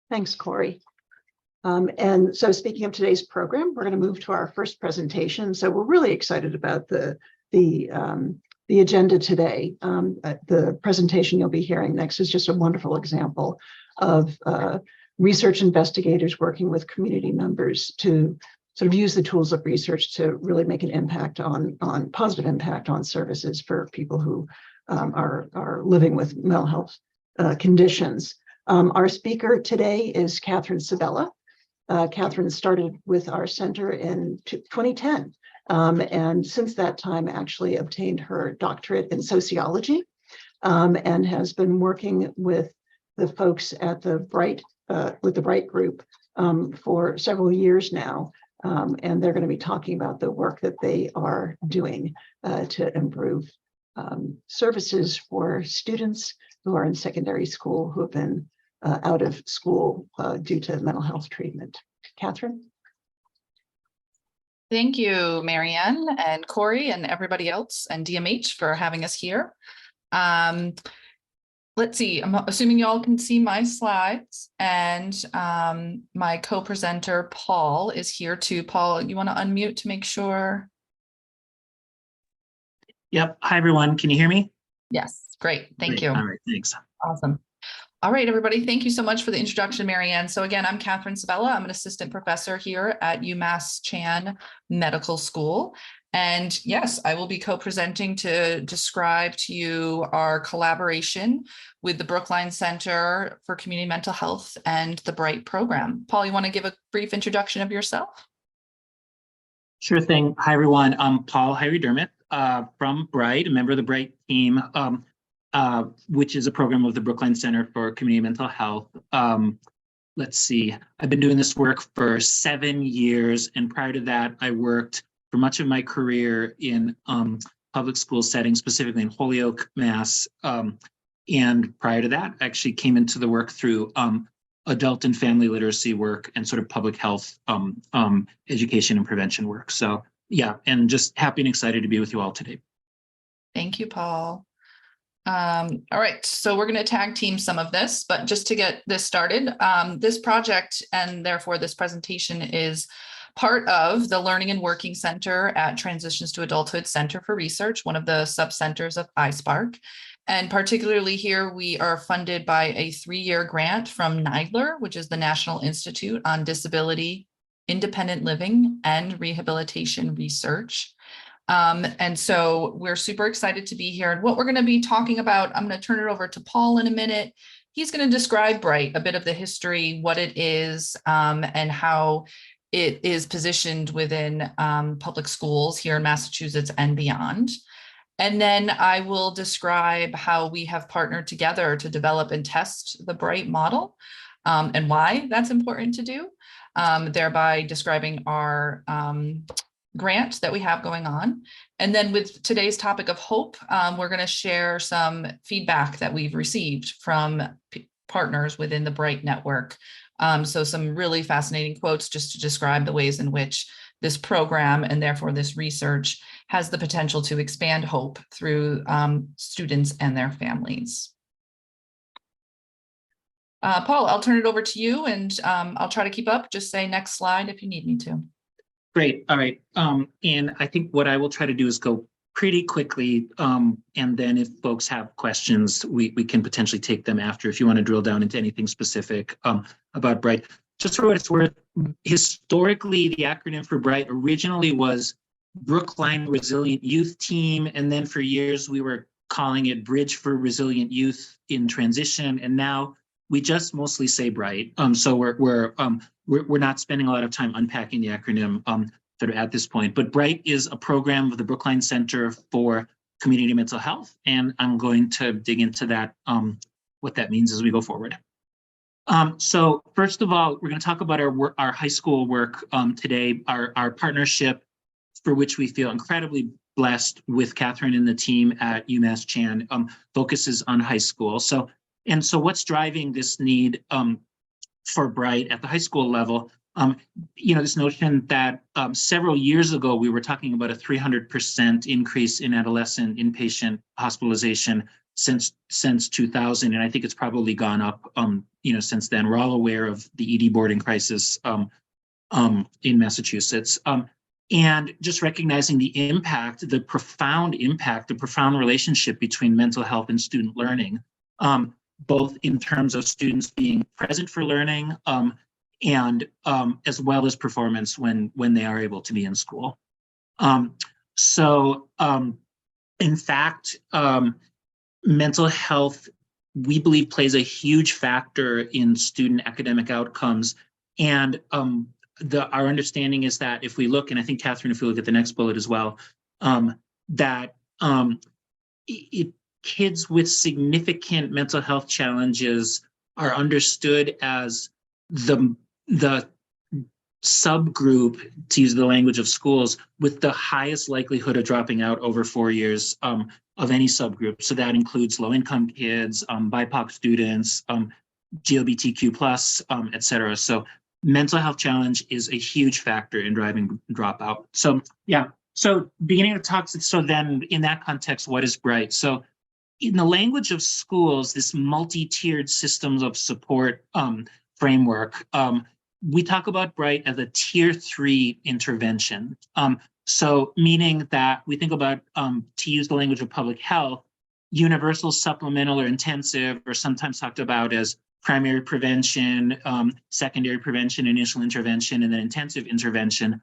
Thanks, Cori. And so speaking of today's program, we're going to move to our first presentation. So we're really excited about the agenda today. The presentation you'll be hearing next is just a wonderful example of research investigators working with community members to sort of use the tools of research to really make an impact on positive impact on services for people who are living with mental health conditions. Our speaker today is Catherine Sabella. Catherine started with our center in 2010, and since that time actually obtained her doctorate in sociology, and has been working with the folks at the bryt group for several years now, and they're going to be talking about the work that they are doing to improve services for students who are in secondary school who have been out of school due to mental health treatment. Catherine? Thank you, Maryann and Cori and everybody else and DMH for having us here. Let's see, I'm assuming you all can see my slides, and my co-presenter Paul is here too. Paul, you want to unmute to make sure? Yep. Hi, everyone. Can you hear me? Yes, great. Thank you. All right, thanks. Awesome. All right, everybody, thank you so much for the introduction, Maryann. So again, I'm Catherine Sabella. I'm an assistant professor here at UMass Chan Medical School. And yes, I will be co-presenting to describe to you our collaboration with the Brookline Center for Community Mental Health and the bryt program. Paul, you want to give a brief introduction of yourself? Sure thing. Hi, everyone. I'm Paul Hyry-Dermott from bryt, a member of the bryt team, which is a program of the Brookline Center for Community Mental Health. Let's see, I've been doing this work for 7 years, and prior to that, I worked for much of my career in public school settings, specifically in Holyoke, Mass. And prior to that, I actually came into the work through adult and family literacy work and sort of public health education and prevention work. So yeah, and just happy and excited to be with you all today. Thank you, Paul. All right, so we're going to tag team some of this, but just to get this started, this project and therefore this presentation is part of the Learning and Working Center at Transitions to Adulthood Center for Research, one of the sub-centers of iSPARC. And particularly here, we are funded by a 3-year grant from NIDLR, which is the National Institute on Disability, Independent Living, and Rehabilitation Research. And so we're super excited to be here. And what we're going to be talking about, I'm going to turn it over to Paul in a minute. He's going to describe bryt, a bit of the history, what it is, and how it is positioned within public schools here in Massachusetts and beyond. And then I will describe how we have partnered together to develop and test the bryt model, and why that's important to do, thereby describing our grant that we have going on. And then with today's topic of hope, we're going to share some feedback that we've received from partners within the bryt network. So some really fascinating quotes just to describe the ways in which this program and therefore this research has the potential to expand hope through students and their families. Paul, I'll turn it over to you, and I'll try to keep up. Just say next slide if you need me to. Great. All right. And I think what I will try to do is go pretty quickly. And then if folks have questions, we can potentially take them after if you want to drill down into anything specific about bryt. Just for what it's worth, historically, the acronym for bryt originally was Brookline Resilient Youth Team. And then for years, we were calling it Bridge for Resilient Youth in Transition. And now we just mostly say bryt. So we're not spending a lot of time unpacking the acronym sort of at this point. But bryt is a program of the Brookline Center for Community Mental Health. And I'm going to dig into that, what that means as we go forward. So first of all, we're going to talk about our high school work today, our partnership, for which we feel incredibly blessed with Catherine and the team at UMass Chan, focuses on high school. So what's driving this need for bryt at the high school level? This notion that several years ago, we were talking about a 300% increase in adolescent inpatient hospitalization since 2000. And I think it's probably gone up since then. We're all aware of the ED boarding crisis in Massachusetts. And just recognizing the impact, the profound relationship between mental health and student learning, both in terms of students being present for learning and as well as performance when they are able to be in school. In fact, mental health, we believe, plays a huge factor in student academic outcomes. And our understanding is that if we look, and I think, Catherine, if we look at the next bullet as well, that kids with significant mental health challenges are understood as the subgroup, to use the language of schools, with the highest likelihood of dropping out over 4 years of any subgroup. So that includes low-income kids, BIPOC students, GLBTQ+, et cetera. So mental health challenge is a huge factor in driving dropout. So yeah, so beginning of talks, so then in that context, what is bryt? So in the language of schools, this multi-tiered systems of support framework, we talk about bryt as a tier 3 intervention. So meaning that we think about, to use the language of public health, universal, supplemental, or intensive, or sometimes talked about as primary prevention, secondary prevention, initial intervention, and then intensive intervention.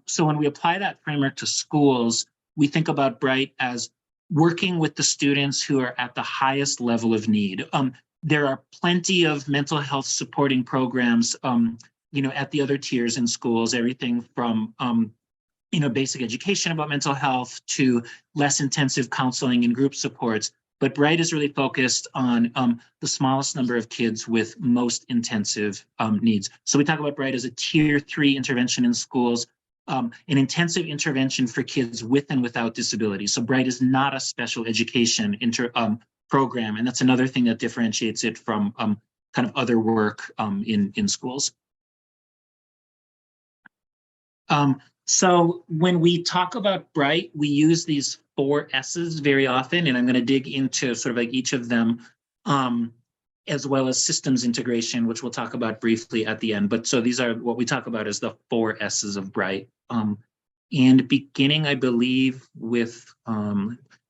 So when we apply that framework to schools, we think about bryt as working with the students who are at the highest level of need. There are plenty of mental health supporting programs, at the other tiers in schools, everything from, basic education about mental health to less intensive counseling and group supports. But bryt is really focused on the smallest number of kids with most intensive needs. So we talk about bryt as a tier 3 intervention in schools, an intensive intervention for kids with and without disabilities. So bryt is not a special education program, and that's another thing that differentiates it from kind of other work in schools. So when we talk about bryt, we use these 4 S's very often, and I'm going to dig into sort of like each of them, as well as systems integration, which we'll talk about briefly at the end. But so these are what we talk about as the 4 S's of bryt. And beginning, I believe, with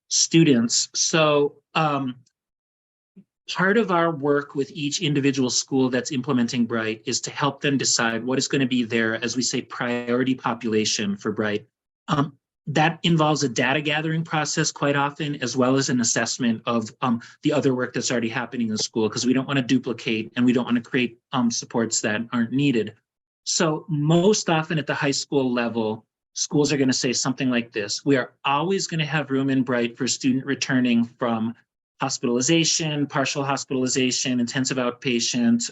students. So part of our work with each individual school that's implementing bryt is to help them decide what is going to be their, as we say, priority population for bryt. That involves a data gathering process quite often, as well as an assessment of the other work that's already happening in the school, because we don't want to duplicate and we don't want to create supports that aren't needed. So most often at the high school level, schools are going to say something like this: we are always going to have room in bryt for student returning from hospitalization, partial hospitalization, intensive outpatient,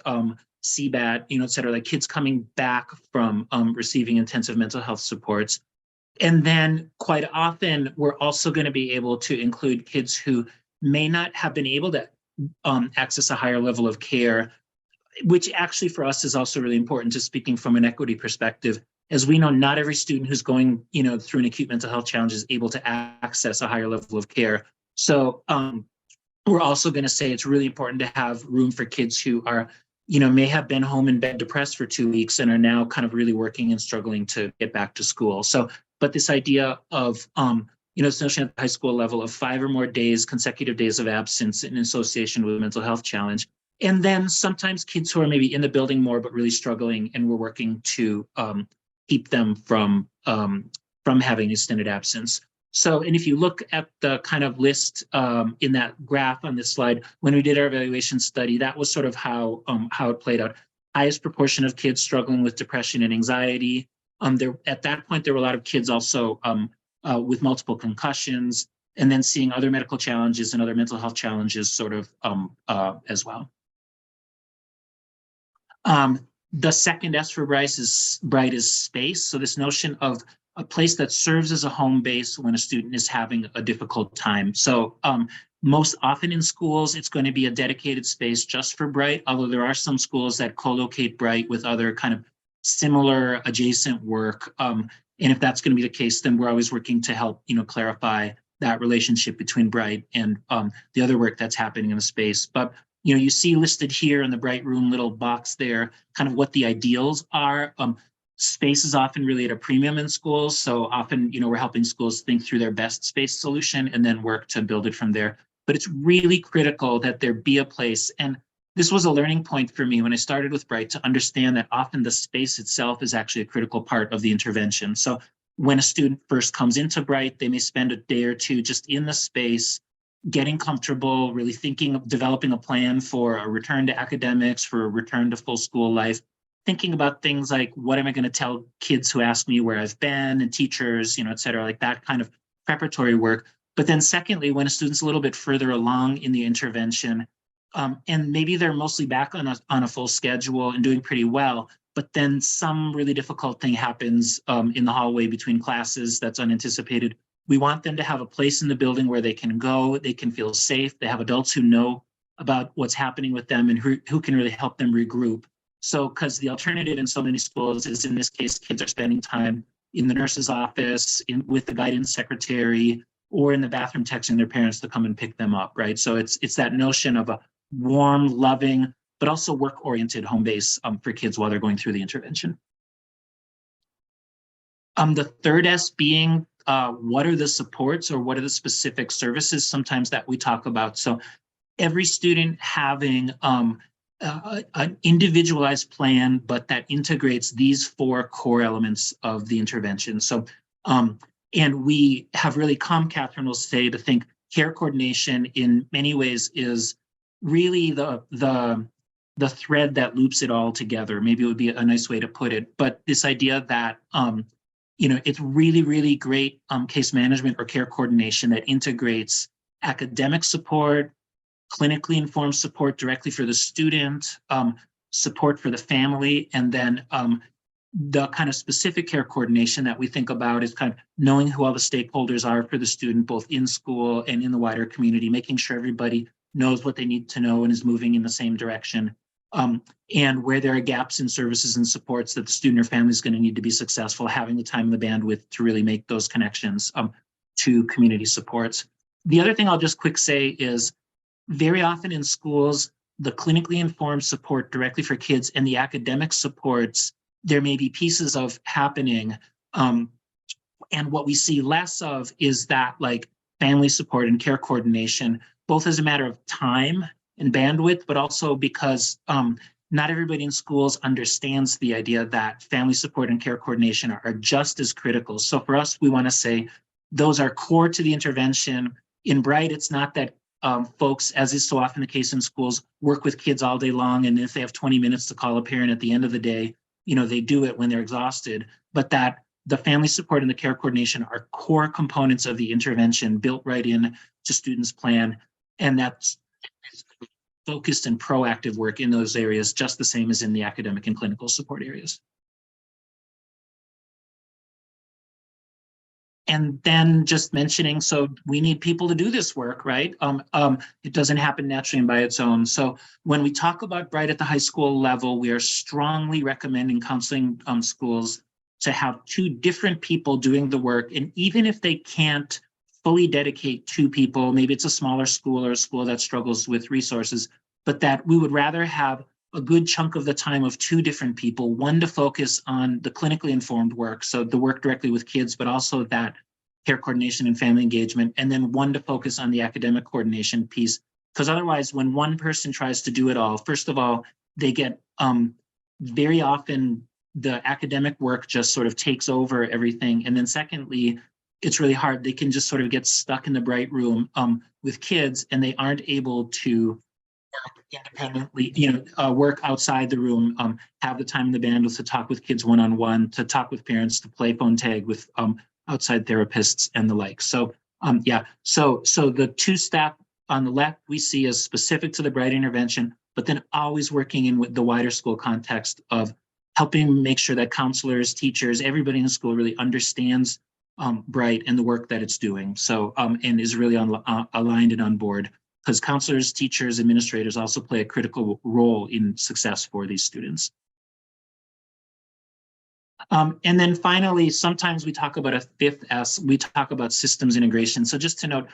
CBAT, et cetera, like kids coming back from receiving intensive mental health supports. And then quite often, we're also going to be able to include kids who may not have been able to access a higher level of care, which actually for us is also really important, just speaking from an equity perspective. As we know, not every student who's going through an acute mental health challenge is able to access a higher level of care. So we're also going to say it's really important to have room for kids who are, may have been home in bed depressed for 2 weeks and are now kind of really working and struggling to get back to school. So, but this idea of, this notion at the high school level of 5 or more days, consecutive days of absence in association with a mental health challenge. And then sometimes kids who are maybe in the building more, but really struggling, and we're working to keep them from having extended absence. So, and if you look at the kind of list in that graph on this slide, when we did our evaluation study, that was sort of how it played out. Highest proportion of kids struggling with depression and anxiety. At that point, there were a lot of kids also with multiple concussions, and then seeing other medical challenges and other mental health challenges sort of as well. The second S for bryt is space. So this notion of a place that serves as a home base when a student is having a difficult time. So most often in schools, it's going to be a dedicated space just for bryt, although there are some schools that co-locate bryt with other kind of similar adjacent work. And if that's going to be the case, then we're always working to help, clarify that relationship between bryt and the other work that's happening in the space. But you see listed here in the Bright Room little box there, kind of what the ideals are. Space is often really at a premium in schools. So often, we're helping schools think through their best space solution and then work to build it from there. But it's really critical that there be a place. And this was a learning point for me when I started with Bryt, to understand that often the space itself is actually a critical part of the intervention. So when a student first comes into Bryt, they may spend a day or two just in the space, getting comfortable, really thinking of developing a plan for a return to academics, for a return to full school life, thinking about things like, what am I going to tell kids who ask me where I've been, and teachers, et cetera, like that kind of preparatory work. But then secondly, when a student's a little bit further along in the intervention, and maybe they're mostly back on a full schedule and doing pretty well, but then some really difficult thing happens in the hallway between classes that's unanticipated. We want them to have a place in the building where they can go, they can feel safe, they have adults who know about what's happening with them and who can really help them regroup. So, because the alternative in so many schools is, in this case, kids are spending time in the nurse's office, with the guidance secretary, or in the bathroom texting their parents to come and pick them up, right? So it's that notion of a warm, loving, but also work-oriented home base for kids while they're going through the intervention. The third S being, what are the supports, or what are the specific services sometimes that we talk about? So every student having an individualized plan, but that integrates these 4 core elements of the intervention. So, and we have really come, Catherine will say, to think care coordination in many ways is really the thread that loops it all together. Maybe it would be a nice way to put it. But this idea that, it's really, really great case management or care coordination that integrates academic support, clinically informed support directly for the student, support for the family, and then the kind of specific care coordination that we think about is kind of knowing who all the stakeholders are for the student, both in school and in the wider community, making sure everybody knows what they need to know and is moving in the same direction. And where there are gaps in services and supports that the student or family is going to need to be successful, having the time and the bandwidth to really make those connections to community supports. The other thing I'll just quick say is, very often in schools, the clinically informed support directly for kids and the academic supports, there may be pieces of happening. And what we see less of is that, like, family support and care coordination, both as a matter of time and bandwidth, but also because not everybody in schools understands the idea that family support and care coordination are just as critical. So for us, we want to say those are core to the intervention. In Bryt, it's not that folks, as is so often the case in schools, work with kids all day long, and if they have 20 minutes to call a parent at the end of the day, they do it when they're exhausted, but that the family support and the care coordination are core components of the intervention built right in to students' plan, and that's focused and proactive work in those areas, just the same as in the academic and clinical support areas. And then just mentioning, so we need people to do this work, right? It doesn't happen naturally and by its own. So when we talk about Bryt at the high school level, we are strongly recommending counseling schools to have 2 different people doing the work. And even if they can't fully dedicate 2 people, maybe it's a smaller school or a school that struggles with resources, but that we would rather have a good chunk of the time of 2 different people, one to focus on the clinically informed work, so the work directly with kids, but also that care coordination and family engagement, and then one to focus on the academic coordination piece. Because otherwise, when one person tries to do it all, first of all, they get very often the academic work just sort of takes over everything. And then secondly, it's really hard. They can just sort of get stuck in the Bryt room with kids, and they aren't able to work independently, work outside the room, have the time and the bandwidth to talk with kids one-on-one, to talk with parents, to play phone tag with outside therapists and the like. So so the 2 step on the left we see as specific to the Bryt intervention, but then always working in with the wider school context of helping make sure that counselors, teachers, everybody in the school really understands Bryt and the work that it's doing. So and is really aligned and on board, because counselors, teachers, administrators also play a critical role in success for these students. And then finally, sometimes we talk about a 5th S, we talk about systems integration. So just to note,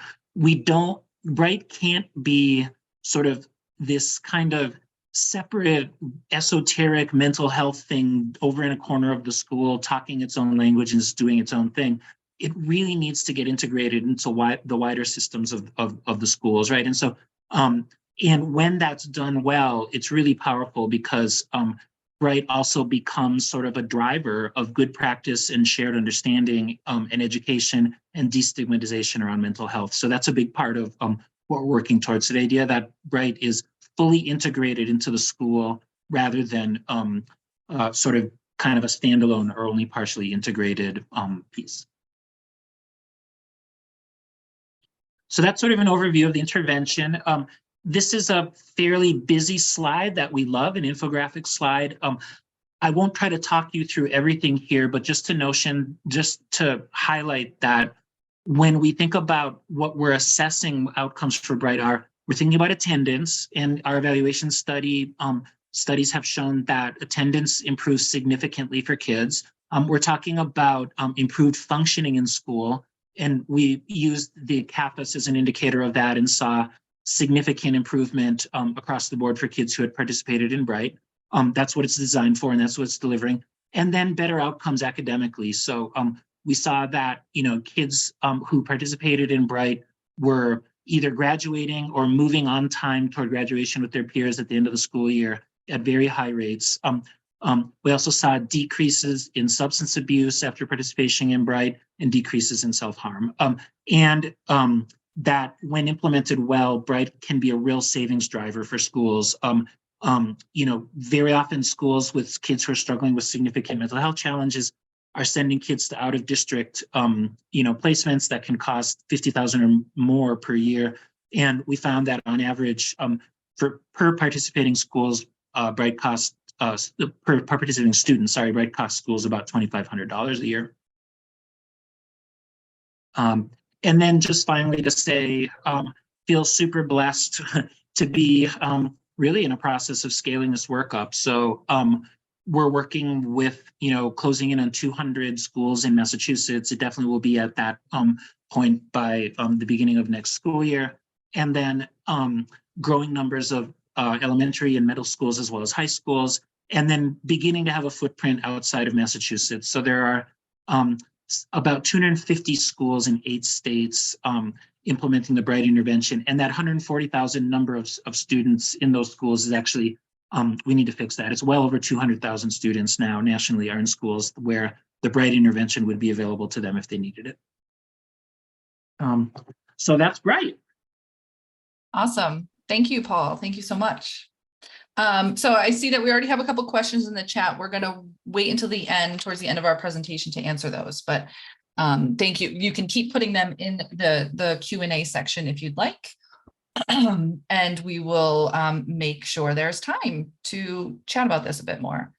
Bryt can't be sort of this kind of separate esoteric mental health thing over in a corner of the school, talking its own language and just doing its own thing. It really needs to get integrated into the wider systems of the schools, right? And so, and when that's done well, it's really powerful because bryt also becomes sort of a driver of good practice and shared understanding and education and destigmatization around mental health. So that's a big part of what we're working towards, the idea that bryt is fully integrated into the school rather than sort of kind of a standalone or only partially integrated piece. So that's sort of an overview of the intervention. This is a fairly busy slide that we love, an infographic slide. I won't try to talk you through everything here, but just to highlight that when we think about what we're assessing outcomes for bryt are, we're thinking about attendance, and our evaluation studies have shown that attendance improves significantly for kids. We're talking about improved functioning in school, and we used the CAPAS as an indicator of that and saw significant improvement across the board for kids who had participated in bryt. That's what it's designed for, and that's what it's delivering. And then better outcomes academically. So we saw that, kids who participated in bryt were either graduating or moving on time toward graduation with their peers at the end of the school year at very high rates. We also saw decreases in substance abuse after participation in bryt and decreases in self-harm. That when implemented well, bryt can be a real savings driver for schools. Very often schools with kids who are struggling with significant mental health challenges are sending kids to out of district, placements that can cost $50,000 or more per year. And we found that on average, per participating schools, bryt costs per participating students, bryt costs schools about $2,500 a year. And then just finally to say, feel super blessed to be really in a process of scaling this work up. So we're working with, closing in on 200 schools in Massachusetts. It definitely will be at that point by the beginning of next school year. And then growing numbers of elementary and middle schools as well as high schools, and then beginning to have a footprint outside of Massachusetts. So there are about 250 schools in 8 states implementing the bryt intervention, and that 140,000 number of students in those schools is actually, we need to fix that. It's well over 200,000 students now nationally are in schools where the bryt intervention would be available to them if they needed it. So that's bryt. Awesome. Thank you, Paul. Thank you so much. So I see that we already have a couple questions in the chat. We're going to wait until the end, towards the end of our presentation, to answer those. But thank you. You can keep putting them in the Q&A section if you'd like. And we will make sure there's time to chat about this a bit more.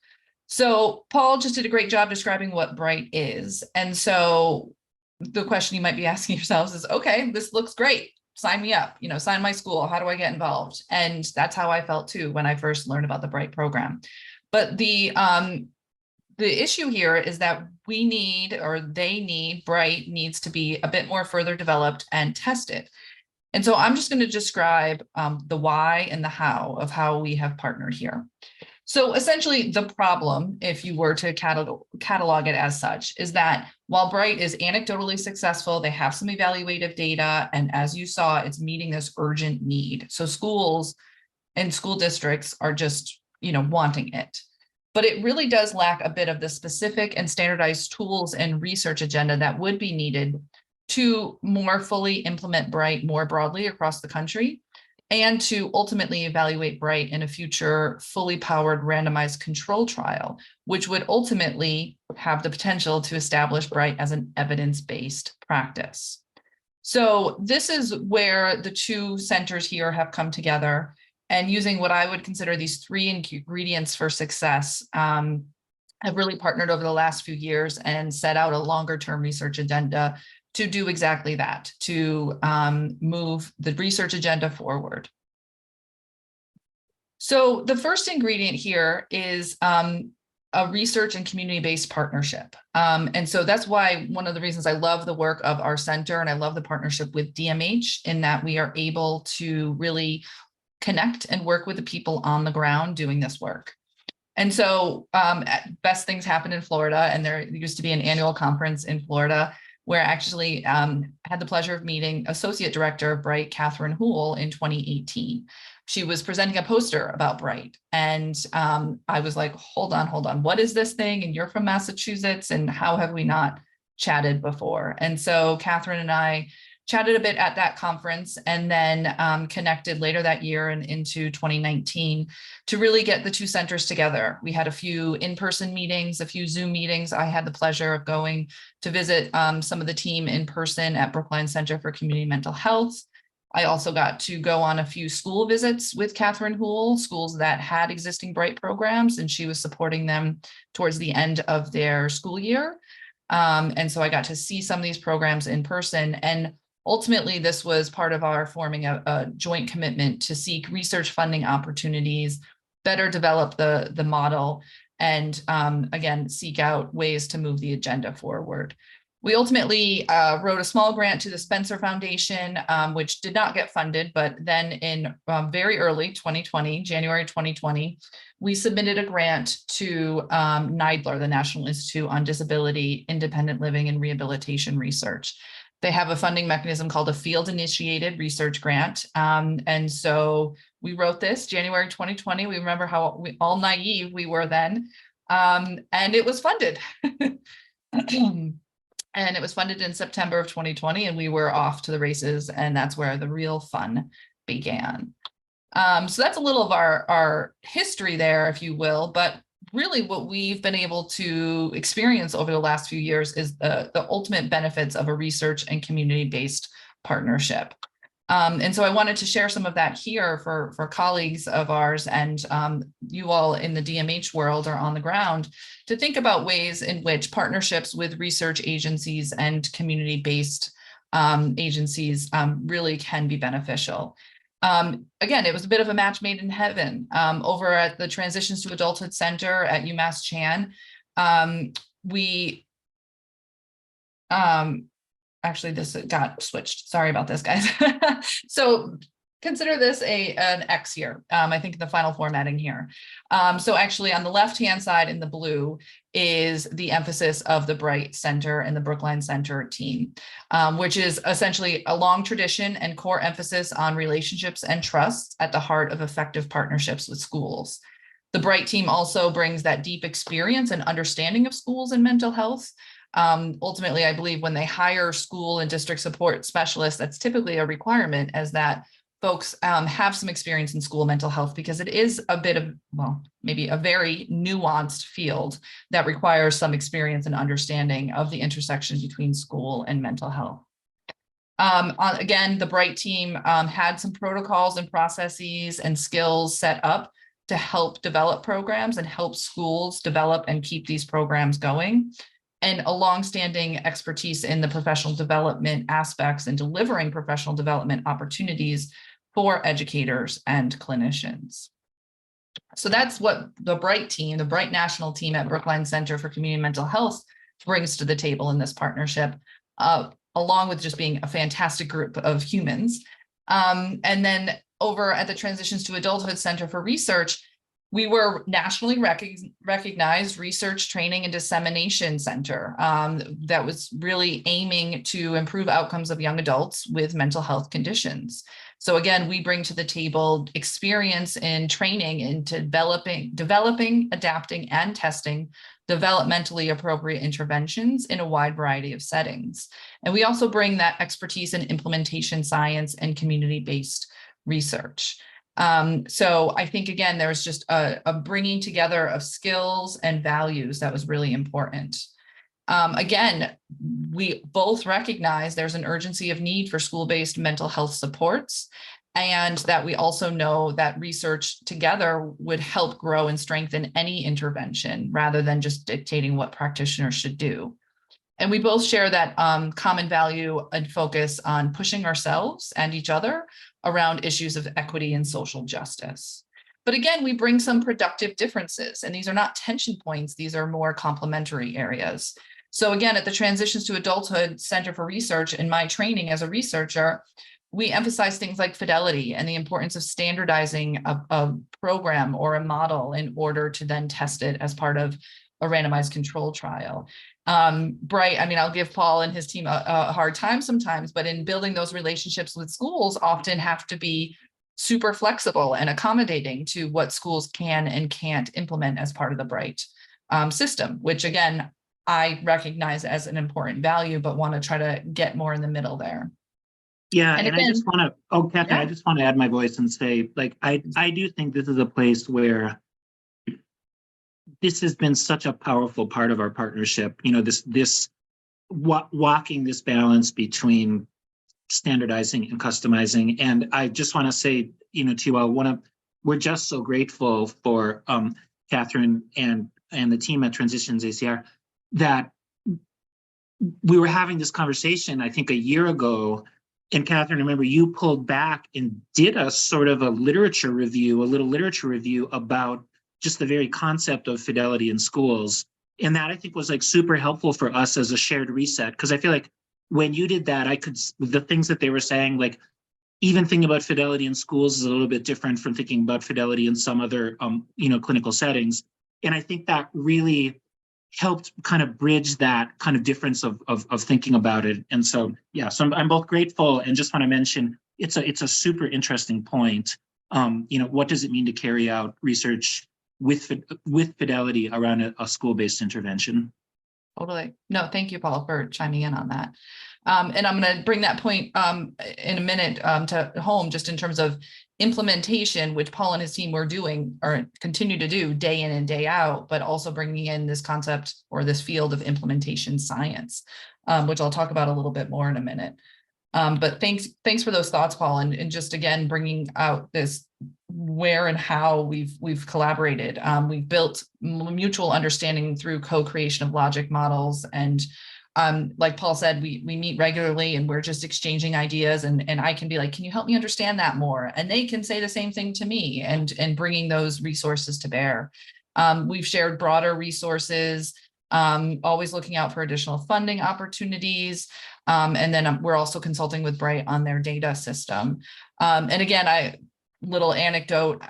So Paul just did a great job describing what bryt is. And so the question you might be asking yourselves is, okay, this looks great. Sign me up, sign my school. How do I get involved? And that's how I felt too when I first learned about the bryt program. But the issue here is that we need, or they need, bryt needs to be a bit more further developed and tested. And so I'm just going to describe the why and the how of how we have partnered here. So essentially the problem, if you were to catalog it as such, is that while bryt is anecdotally successful, they have some evaluative data, and as you saw, it's meeting this urgent need. So schools and school districts are just, wanting it. But it really does lack a bit of the specific and standardized tools and research agenda that would be needed to more fully implement bryt more broadly across the country, and to ultimately evaluate bryt in a future fully powered randomized control trial, which would ultimately have the potential to establish bryt as an evidence-based practice. So this is where the two centers here have come together, and using what I would consider these 3 ingredients for success, have really partnered over the last few years and set out a longer-term research agenda to do exactly that, to move the research agenda forward. So the first ingredient here is a research and community-based partnership. And so that's why one of the reasons I love the work of our center, and I love the partnership with DMH, in that we are able to really connect and work with the people on the ground doing this work. And so best things happen in Florida, and there used to be an annual conference in Florida where I actually had the pleasure of meeting Associate Director of bryt, Cather in 2018. She was presenting a poster about bryt, and I was like, hold on, what is this thing? And you're from Massachusetts, and how have we not chatted before? And so Catherine and I chatted a bit at that conference, and then connected later that year and into 2019 to really get the two centers together. We had a few in-person meetings, a few Zoom meetings. I had the pleasure of going to visit some of the team in person at Brookline Center for Community Mental Health. I also got to go on a few school visits with Cather in schools that had existing bryt programs, and she was supporting them towards the end of their school year. And so I got to see some of these programs in person, and ultimately, this was part of our forming a joint commitment to seek research funding opportunities, better develop the model, and again, seek out ways to move the agenda forward. We ultimately wrote a small grant to the Spencer Foundation, which did not get funded, but then in very early 2020, January 2020, we submitted a grant to NIDLR, the National Institute on Disability, Independent Living, and Rehabilitation Research. They have a funding mechanism called a field-initiated research grant. And so we wrote this January 2020. We remember how all naive we were then. And it was funded. And it was funded in September of 2020, and we were off to the races, and that's where the real fun began. So that's a little of our history there, if you will, but really what we've been able to experience over the last few years is the ultimate benefits of a research and community-based partnership. And so I wanted to share some of that here for colleagues of ours and you all in the DMH world or on the ground to think about ways in which partnerships with research agencies and community-based agencies really can be beneficial. Again, it was a bit of a match made in heaven. Over at the Transitions to Adulthood Center at UMass Chan, actually this got switched. Sorry about this, guys. So consider this an X here, I think the final formatting here. So actually on the left-hand side in the blue is the emphasis of the bryt Center and the Brookline Center team, which is essentially a long tradition and core emphasis on relationships and trust at the heart of effective partnerships with schools. The bryt team also brings that deep experience and understanding of schools and mental health. Ultimately, I believe when they hire school and district support specialists, that's typically a requirement as that folks have some experience in school mental health, because it is a bit of, well, maybe a very nuanced field that requires some experience and understanding of the intersection between school and mental health. Again, the bryt team had some protocols and processes and skills set up to help develop programs and help schools develop and keep these programs going, and a longstanding expertise in the professional development aspects and delivering professional development opportunities for educators and clinicians. So that's what the bryt team, the bryt national team at Brookline Center for Community Mental Health brings to the table in this partnership, along with just being a fantastic group of humans. And then over at the Transitions to Adulthood Center for Research, we were nationally recognized research, training, and dissemination center that was really aiming to improve outcomes of young adults with mental health conditions. So again, we bring to the table experience in training into developing, adapting, and testing developmentally appropriate interventions in a wide variety of settings. And we also bring that expertise in implementation science and community-based research. So I think, again, there was just a bringing together of skills and values that was really important. Again, we both recognize there's an urgency of need for school-based mental health supports, and that we also know that research together would help grow and strengthen any intervention rather than just dictating what practitioners should do. And we both share that common value and focus on pushing ourselves and each other around issues of equity and social justice. But again, we bring some productive differences, and these are not tension points, these are more complementary areas. So again, at the Transitions to Adulthood Center for Research, in my training as a researcher, we emphasize things like fidelity and the importance of standardizing a program or a model in order to then test it as part of a randomized control trial. Bryt, I mean, I'll give Paul and his team a hard time sometimes, but in building those relationships with schools often have to be super flexible and accommodating to what schools can and can't implement as part of the Bryt system, which again, I recognize as an important value, but want to try to get more in the middle there. Yeah, And and again, I just want to, Cather, yeah. I just want to add my voice and say, like, I do think this is a place where this has been such a powerful part of our partnership. You know, walking this balance between standardizing and customizing. And I just want to say, you know, to you, we're just so grateful for Catherine and the team at Transitions ACR that we were having this conversation, I think, a year ago. And Catherine, remember, you pulled back and did a sort of a little literature review about just the very concept of fidelity in schools. And that I think was like super helpful for us as a shared reset. Because I feel like when you did that, the things that they were saying, like even thinking about fidelity in schools is a little bit different from thinking about fidelity in some other, clinical settings. And I think that really helped kind of bridge that kind of difference of thinking about it. And so, yeah, so I'm both grateful and just want to mention it's a super interesting point. What does it mean to carry out research with fidelity around a school-based intervention? Totally. No, thank you, Paul, for chiming in on that. And I'm going to bring that point in a minute to home, just in terms of implementation, which Paul and his team were doing or continue to do day in and day out, but also bringing in this concept or this field of implementation science, which I'll talk about a little bit more in a minute. But thanks for those thoughts, Paul, and just again bringing out this where and how we've collaborated. We've built mutual understanding through co-creation of logic models, and like Paul said, we meet regularly and we're just exchanging ideas, and I can be like, can you help me understand that more? And they can say the same thing to me, and bringing those resources to bear. We've shared broader resources, always looking out for additional funding opportunities. And then we're also consulting with Bryt on their data system. And again, little anecdote,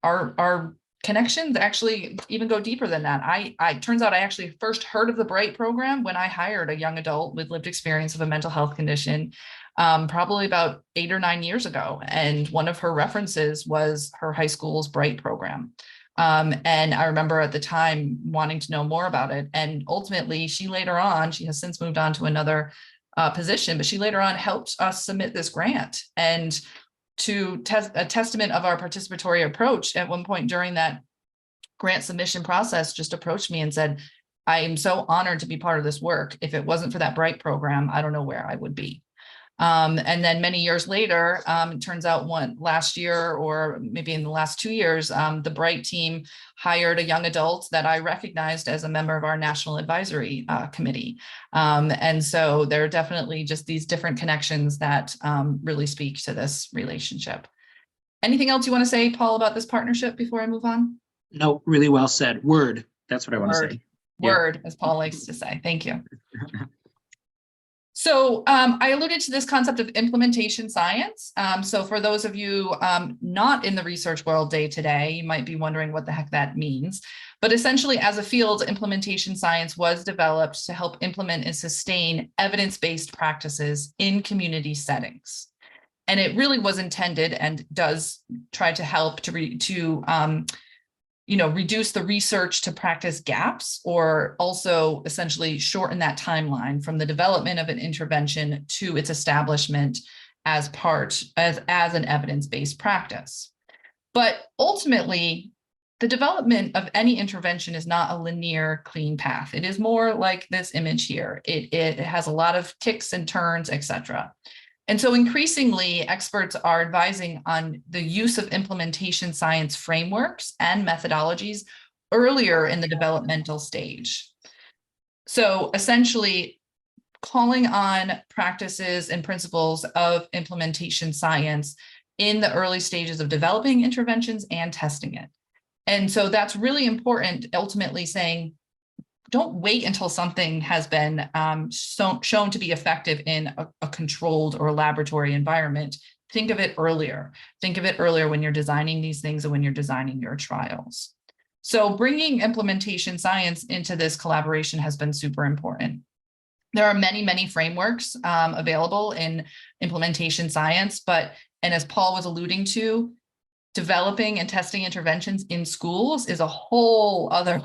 our connections actually even go deeper than that. Turns out I actually first heard of the Bryt program when I hired a young adult with lived experience of a mental health condition, probably about 8 or 9 years ago. And one of her references was her high school's Bryt program. And I remember at the time wanting to know more about it. And ultimately, she has since moved on to another position, but she later on helped us submit this grant. And to a testament of our participatory approach, at one point during that grant submission process, just approached me and said, I am so honored to be part of this work. If it wasn't for that Bryt program, I don't know where I would be. And then many years later, it turns out last year, or maybe in the last 2 years, the Bryt team hired a young adult that I recognized as a member of our national advisory committee. And so there are definitely just these different connections that really speak to this relationship. Anything else you want to say, Paul, about this partnership before I move on? No, really well said. Word. That's what I want to say. Word, as Paul likes to say. Thank you. So I alluded to this concept of implementation science. So for those of you not in the research world day to day, you might be wondering what the heck that means. But essentially, as a field, implementation science was developed to help implement and sustain evidence-based practices in community settings. And it really was intended and does try to help to reduce the research to practice gaps, or also essentially shorten that timeline from the development of an intervention to its establishment as an evidence-based practice. But ultimately, the development of any intervention is not a linear, clean path. It is more like this image here. It has a lot of kicks and turns, etc. And so increasingly, experts are advising on the use of implementation science frameworks and methodologies earlier in the developmental stage. So essentially, calling on practices and principles of implementation science in the early stages of developing interventions and testing it. And so that's really important, ultimately saying, don't wait until something has been shown to be effective in a controlled or laboratory environment. Think of it earlier. Think of it earlier when you're designing these things and when you're designing your trials. So bringing implementation science into this collaboration has been super important. There are many, many frameworks available in implementation science, and as Paul was alluding to, developing and testing interventions in schools is a whole other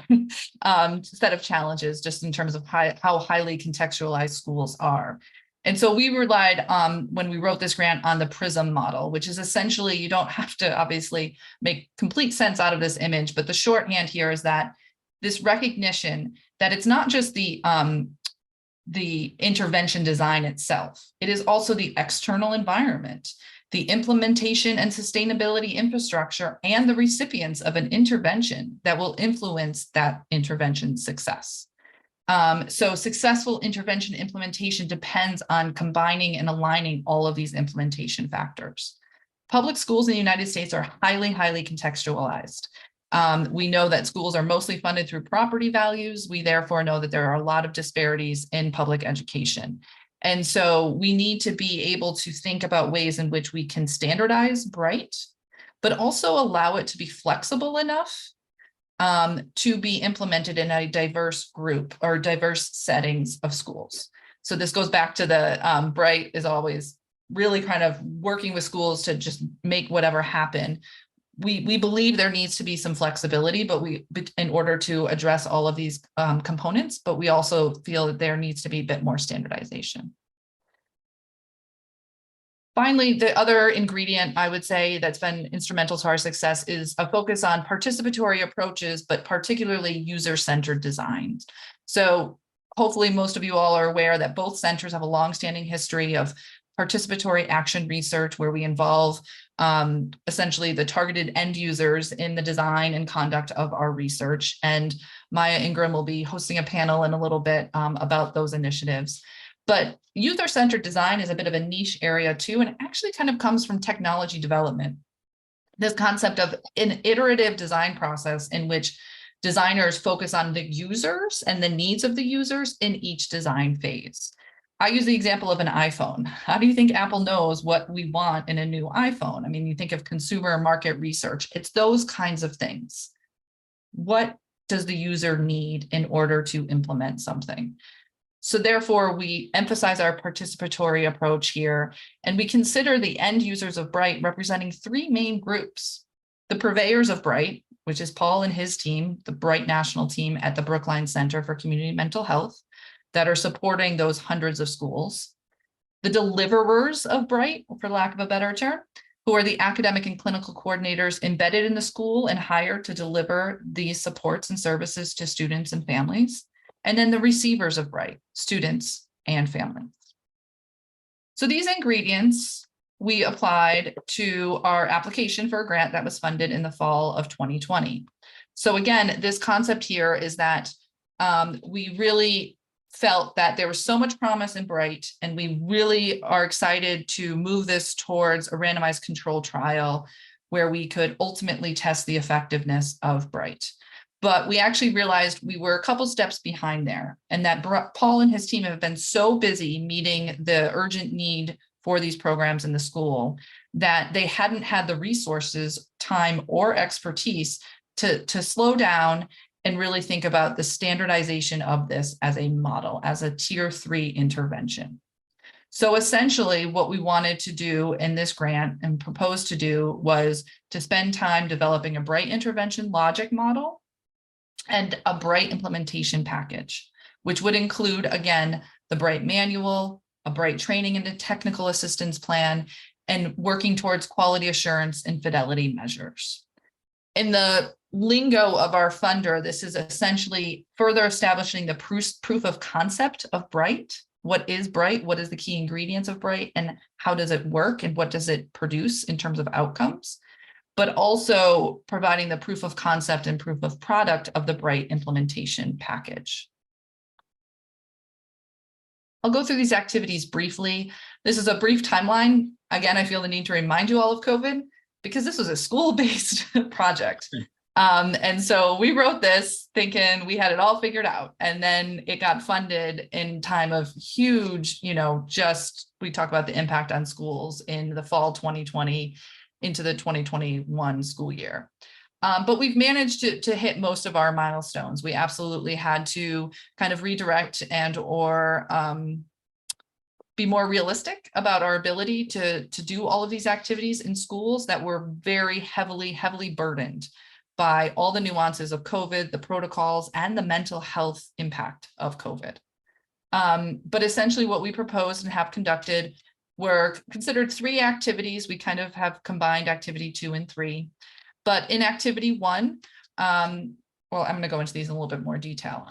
set of challenges, just in terms of how highly contextualized schools are. And so we relied when we wrote this grant on the PRISM model, which is essentially, you don't have to obviously make complete sense out of this image, but the shorthand here is that this recognition that it's not just the intervention design itself, it is also the external environment, the implementation and sustainability infrastructure, and the recipients of an intervention that will influence that intervention success. So successful intervention implementation depends on combining and aligning all of these implementation factors. Public schools in the United States are highly, highly contextualized. We know that schools are mostly funded through property values. We therefore know that there are a lot of disparities in public education. And so we need to be able to think about ways in which we can standardize bryt, but also allow it to be flexible enough to be implemented in a diverse group or diverse settings of schools. So this goes back to the bryt is always really kind of working with schools to just make whatever happen. We believe there needs to be some flexibility, in order to address all of these components, but we also feel that there needs to be a bit more standardization. Finally, the other ingredient I would say that's been instrumental to our success is a focus on participatory approaches, but particularly user-centered designs. So hopefully most of you all are aware that both centers have a longstanding history of participatory action research where we involve essentially the targeted end users in the design and conduct of our research. And Maya Ingram will be hosting a panel in a little bit about those initiatives. But user-centered design is a bit of a niche area too, and it actually kind of comes from technology development. This concept of an iterative design process in which designers focus on the users and the needs of the users in each design phase. I use the example of an iPhone. How do you think Apple knows what we want in a new iPhone? I mean, you think of consumer market research, it's those kinds of things. What does the user need in order to implement something? So therefore, we emphasize our participatory approach here, and we consider the end users of bryt representing three main groups. The purveyors of bryt, which is Paul and his team, the bryt national team at the Brookline Center for Community Mental Health, that are supporting those hundreds of schools. The deliverers of bryt, for lack of a better term, who are the academic and clinical coordinators embedded in the school and hired to deliver these supports and services to students and families. And then the receivers of bryt, students and families. So these ingredients we applied to our application for a grant that was funded in the fall of 2020. So again, this concept here is that we really felt that there was so much promise in bryt, and we really are excited to move this towards a randomized control trial where we could ultimately test the effectiveness of bryt. But we actually realized we were a couple steps behind there, and that Paul and his team have been so busy meeting the urgent need for these programs in the school that they hadn't had the resources, time, or expertise to slow down and really think about the standardization of this as a model, as a tier 3 intervention. So essentially what we wanted to do in this grant and proposed to do was to spend time developing a bryt intervention logic model and a bryt implementation package, which would include, again, the bryt manual, a bryt training and a technical assistance plan, and working towards quality assurance and fidelity measures. In the lingo of our funder, this is essentially further establishing the proof of concept of bryt. What is bryt? What is the key ingredients of bryt? And how does it work? And what does it produce in terms of outcomes? But also providing the proof of concept and proof of product of the bryt implementation package. I'll go through these activities briefly. This is a brief timeline. Again, I feel the need to remind you all of COVID, because this was a school-based project. And so we wrote this thinking we had it all figured out. And then it got funded in time of huge, we talk about the impact on schools in the fall 2020 into the 2021 school year. But we've managed to hit most of our milestones. We absolutely had to kind of redirect and or be more realistic about our ability to do all of these activities in schools that were very heavily burdened by all the nuances of COVID, the protocols, and the mental health impact of COVID. But essentially what we proposed and have conducted were considered 3 activities. We kind of have combined activity 2 and 3. But in activity 1, well, I'm going to go into these in a little bit more detail.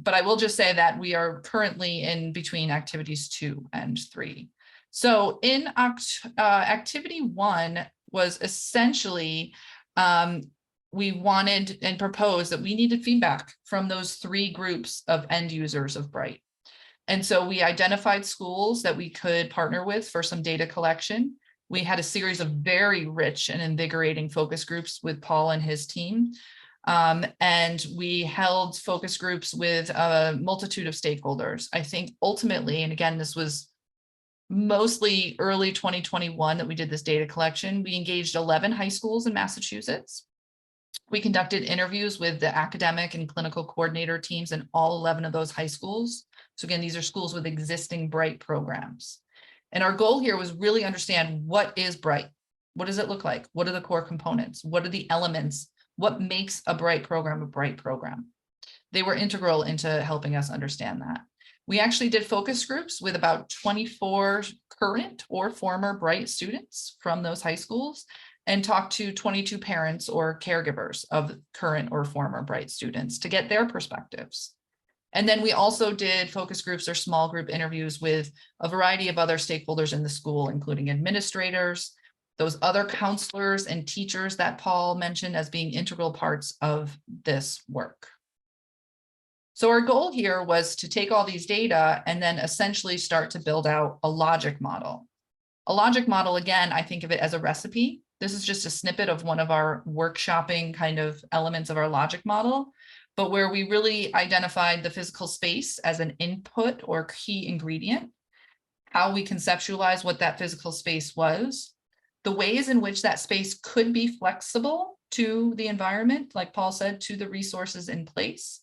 But I will just say that we are currently in between activities 2 and 3. So in activity 1 was essentially, we wanted and proposed that we needed feedback from those 3 groups of end users of bryt. And so we identified schools that we could partner with for some data collection. We had a series of very rich and invigorating focus groups with Paul and his team. And we held focus groups with a multitude of stakeholders. I think ultimately, and again, this was mostly early 2021 that we did this data collection, we engaged 11 high schools in Massachusetts. We conducted interviews with the academic and clinical coordinator teams in all 11 of those high schools. So again, these are schools with existing bryt programs. And our goal here was really understand, what is bryt? What does it look like? What are the core components? What are the elements? What makes a bryt program a bryt program? They were integral into helping us understand that. We actually did focus groups with about 24 current or former bryt students from those high schools, and talked to 22 parents or caregivers of current or former bryt students to get their perspectives. And then we also did focus groups or small group interviews with a variety of other stakeholders in the school, including administrators, those other counselors and teachers that Paul mentioned as being integral parts of this work. So our goal here was to take all these data and then essentially start to build out a logic model. A logic model, again, I think of it as a recipe. This is just a snippet of one of our workshopping kind of elements of our logic model, but where we really identified the physical space as an input or key ingredient, how we conceptualize what that physical space was, the ways in which that space could be flexible to the environment, like Paul said, to the resources in place,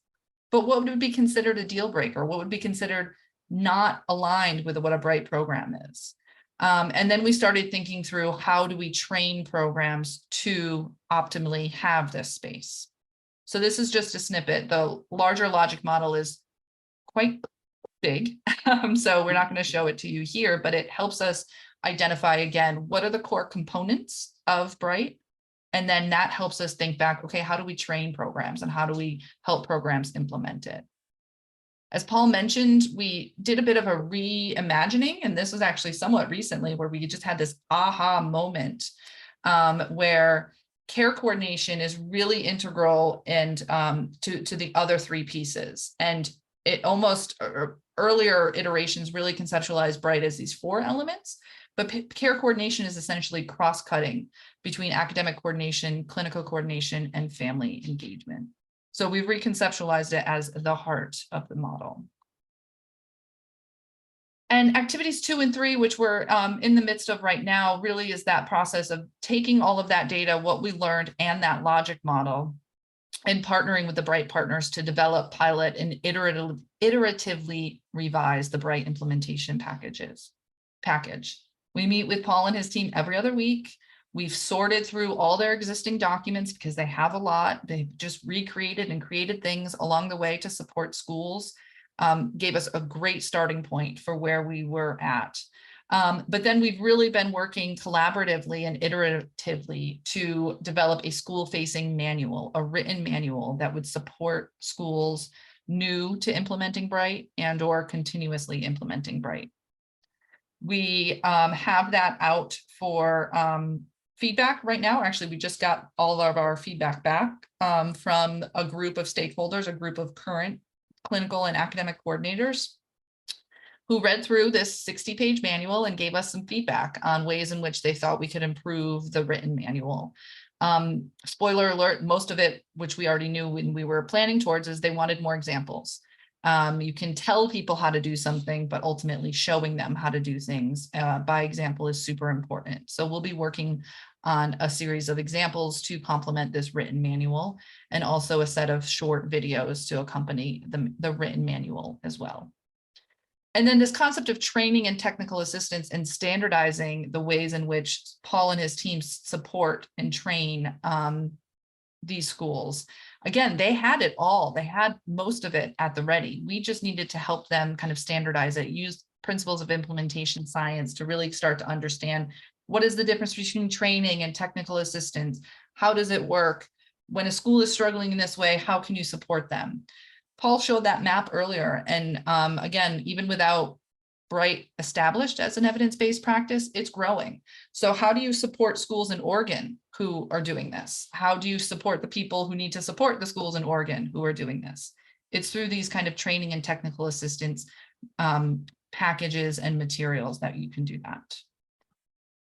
but what would be considered a deal breaker? What would be considered not aligned with what a bryt program is? And then we started thinking through, how do we train programs to optimally have this space? So this is just a snippet. The larger logic model is quite big, so we're not going to show it to you here, but it helps us identify, again, what are the core components of bryt? And then that helps us think back, okay, how do we train programs and how do we help programs implement it? As Paul mentioned, we did a bit of a reimagining, and this was actually somewhat recently, where we just had this aha moment where care coordination is really integral and to the other 3 pieces. And it almost, earlier iterations really conceptualized bryt as these 4 elements, but care coordination is essentially cross-cutting between academic coordination, clinical coordination, and family engagement. So we've reconceptualized it as the heart of the model. And activities 2 and 3, which we're in the midst of right now, really is that process of taking all of that data, what we learned, and that logic model, and partnering with the bryt partners to develop, pilot, and iteratively revise the bryt implementation package. We meet with Paul and his team every other week. We've sorted through all their existing documents because they have a lot. They've just recreated and created things along the way to support schools. Gave us a great starting point for where we were at. But then we've really been working collaboratively and iteratively to develop a school-facing manual, a written manual that would support schools new to implementing bryt and or continuously implementing bryt. We have that out for feedback right now. Actually, we just got all of our feedback back from a group of stakeholders, a group of current clinical and academic coordinators who read through this 60-page manual and gave us some feedback on ways in which they thought we could improve the written manual. Spoiler alert, most of it, which we already knew when we were planning towards, is they wanted more examples. You can tell people how to do something, but ultimately showing them how to do things by example is super important. So we'll be working on a series of examples to complement this written manual, and also a set of short videos to accompany the written manual as well. And then this concept of training and technical assistance and standardizing the ways in which Paul and his team support and train these schools. Again, they had it all. They had most of it at the ready. We just needed to help them kind of standardize it, use principles of implementation science to really start to understand what is the difference between training and technical assistance? How does it work? When a school is struggling in this way, how can you support them? Paul showed that map earlier. And again, even without bryt established as an evidence-based practice, it's growing. So how do you support schools in Oregon who are doing this? How do you support the people who need to support the schools in Oregon who are doing this? It's through these kind of training and technical assistance packages and materials that you can do that.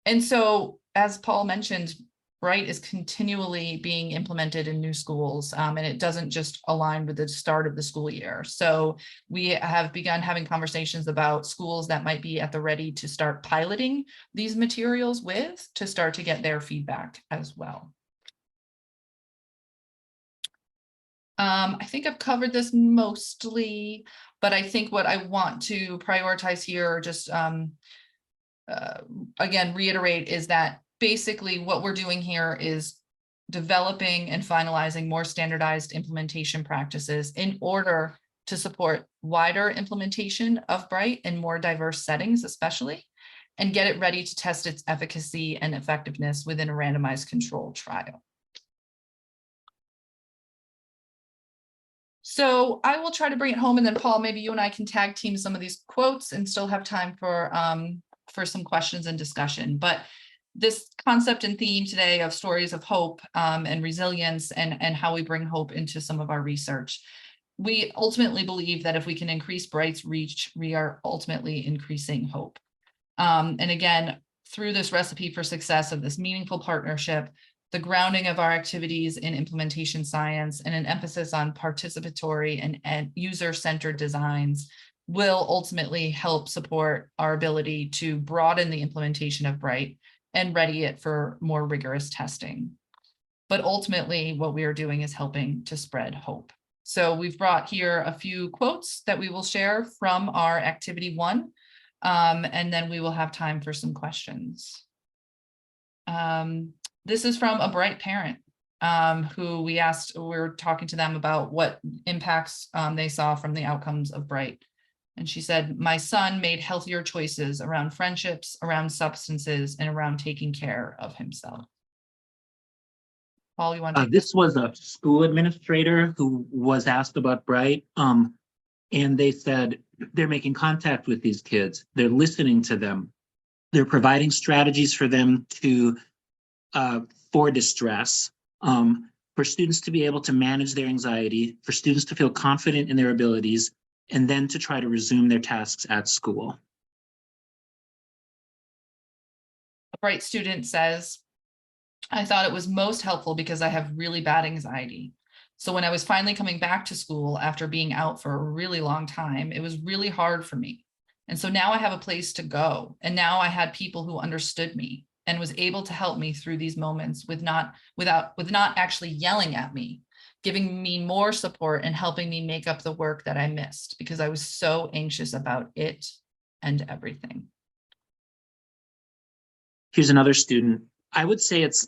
And so, as Paul mentioned, bryt is continually being implemented in new schools, and it doesn't just align with the start of the school year. So we have begun having conversations about schools that might be at the ready to start piloting these materials with, to start to get their feedback as well. I think I've covered this mostly, but I think what I want to prioritize here, just again, reiterate, is that basically what we're doing here is developing and finalizing more standardized implementation practices in order to support wider implementation of bryt in more diverse settings, especially, and get it ready to test its efficacy and effectiveness within a randomized controlled trial. So I will try to bring it home, and then Paul, maybe you and I can tag team some of these quotes and still have time for some questions and discussion. But this concept and theme today of stories of hope and resilience, and how we bring hope into some of our research. We ultimately believe that if we can increase bryt's reach, we are ultimately increasing hope. And again, through this recipe for success of this meaningful partnership, the grounding of our activities in implementation science and an emphasis on participatory and user-centered designs will ultimately help support our ability to broaden the implementation of bryt and ready it for more rigorous testing. But ultimately, what we are doing is helping to spread hope. So we've brought here a few quotes that we will share from our activity 1, and then we will have time for some questions. This is from a bryt parent who we were talking to them about what impacts they saw from the outcomes of bryt. And she said, "My son made healthier choices around friendships, around substances, and around taking care of himself." Paul, you want to? This was a school administrator who was asked about bryt, and they said they're making contact with these kids. They're listening to them. They're providing strategies for them for distress, for students to be able to manage their anxiety, for students to feel confident in their abilities, and then to try to resume their tasks at school. A bryt student says, "I thought it was most helpful because I have really bad anxiety. So when I was finally coming back to school after being out for a really long time, it was really hard for me. And so now I have a place to go. And now I had people who understood me and was able to help me through these moments with not actually yelling at me, giving me more support and helping me make up the work that I missed because I was so anxious about it and everything." Here's another student. I would say it's